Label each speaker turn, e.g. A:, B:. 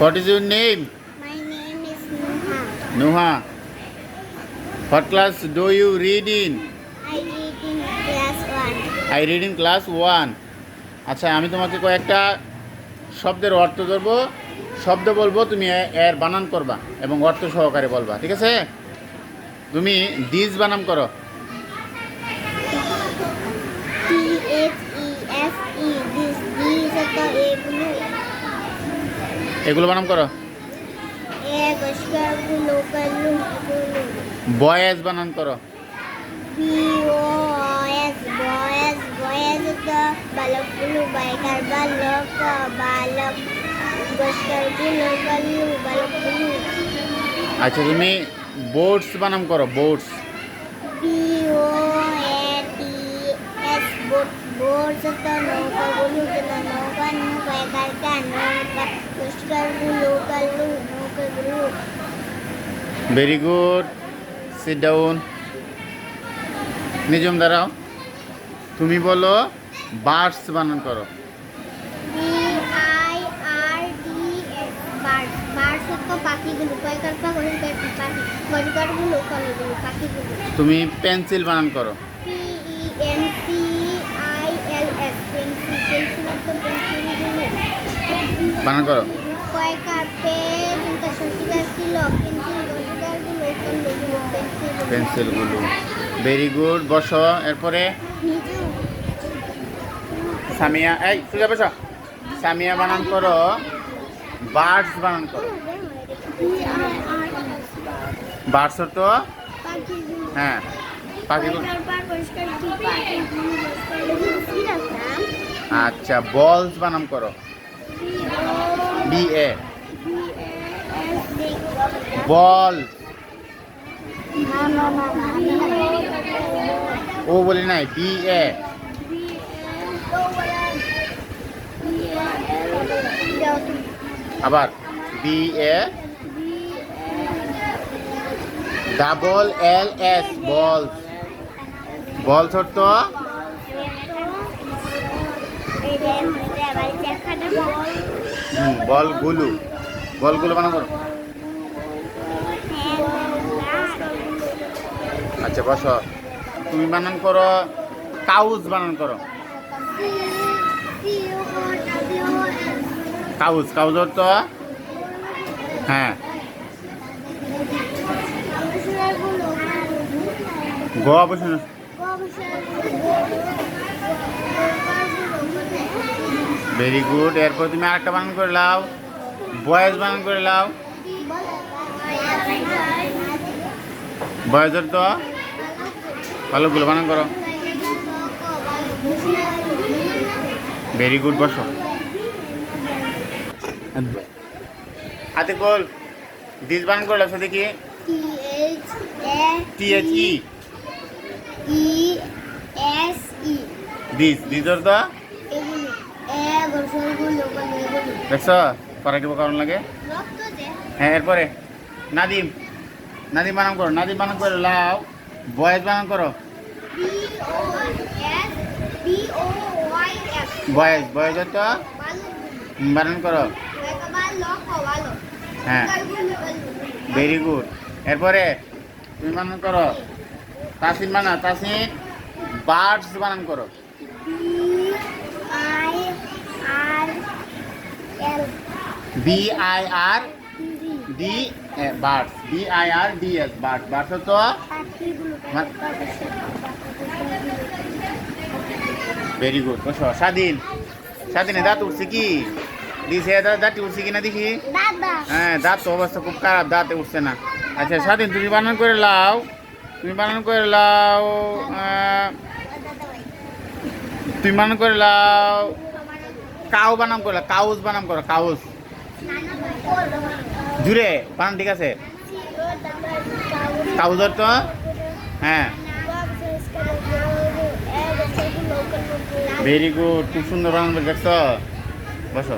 A: What is your name?
B: My name is Nuha.
A: Nuha. What class do you read in?
B: I read in class 1.
A: I read in class 1. আচ্ছা আমি তোমাকে কয়েকটা শব্দের অর্থ ধরব, শব্দ বলবো, তুমি এর বানান করবা এবং অর্থ সহকারে বলবা, ঠিক আছে? তুমি দিস বানান করো।
B: T-H-E-S-E. This. These are the এগুলো।
A: এগুলো বানান করো।
B: গসকারগুলো কালু গুলো।
A: বয়েজ বানান করো।
B: B-O-S. Boys. Boys the বালকগুলো বাইকার বালক বালক গসকারগুলো কালু বালকগুলো।
A: আচ্ছা তুমি বোটস বানান করো। বোটস।
B: B-O-A-T-S. Boats the নৌকাগুলো নৌকা নৌকা একারটা নৌকা গসকারগুলো কালু নৌকাগুলো।
A: Very good. Sit down. নিজম দাঁড়াও। তুমি বলো বার্ডস বানান করো।
B: B-I-R-D-S. বার্ডস। বার্ডস তো পাখিগুলো কয়কার পাখি গসকারগুলো কালুগুলো পাখিগুলো।
A: তুমি পেন্সিল বানান করো।
B: P-E-N-C-I-L-S. পেন্সিল। পেন্সিল তো পেন্সিলগুলো
A: বানান করো।
B: কয়কার পেন সসিকার ছিল পেন্সিল গসকারগুলো কালুগুলো পেন্সিল।
A: পেন্সিলগুলো। Very good. বসো। এরপরে সামিয়া, এই সোজা বসো। সামিয়া বানান করো। বার্ডস বানান করো। বার্ডস তো হ্যাঁ পাখিগুলো। আচ্ছা বলস বানান করো। বি-এ। বল। ও বলি নাই, বি-এ। আবার বি-এ ডাবল এল-এস। বলস। বলস অর্থ বলগুলো। বলগুলো বানান করো। আচ্ছা বসো। তুমি বানান করো কাউজ বানান করো। কাউজ। কাউজ অর্থ হ্যাঁ গোয়া বসুন। Very good. এরপর তুমি আরেকটা বানান করে লাও। বয়েজ বানান করে লাও। বয়েজের তো ভালোগুলো বানান করো। Very good. বসো। হাতে গোল। দিস বানান করে লাও দেখি। T-H-E.
B: E-S-E.
A: দিস। দিসের তো দেখছো পরে কি কারণ লাগে। হ্যাঁ এরপরে নাদিম। নাদিম বানান করো। নাদিম বানান করে লাও। বয়েজ বানান করো। বয়েজ। বয়েজের তো বানান করো। হ্যাঁ ভেরি গুড। এরপরে তুমি বানান করো তাসিন। বানা তাসিন বার্ডস বানান করো। B-I-R-D birds. B-I-R-D-S birds. Birds তো ভেরি গুড। বসো। স্বাধীন। স্বাধীনে দাঁত উঠছে কি? দিছে দাঁত উঠছে কিনা দেখি। হ্যাঁ দাঁত তো অবস্থা খুব খারাপ, দাঁতে উঠছে না। আচ্ছা স্বাধীন তুমি বানান করে লাও। তুমি বানান করে লাও। তুমি বানান করে লাও কাউ বানান করে। কাউজ বানান করো। কাউজ। জুড়ে বানান ঠিক আছে। কাউজের তো হ্যাঁ ভেরি গুড। খুব সুন্দর বানান দেখছো। বসো।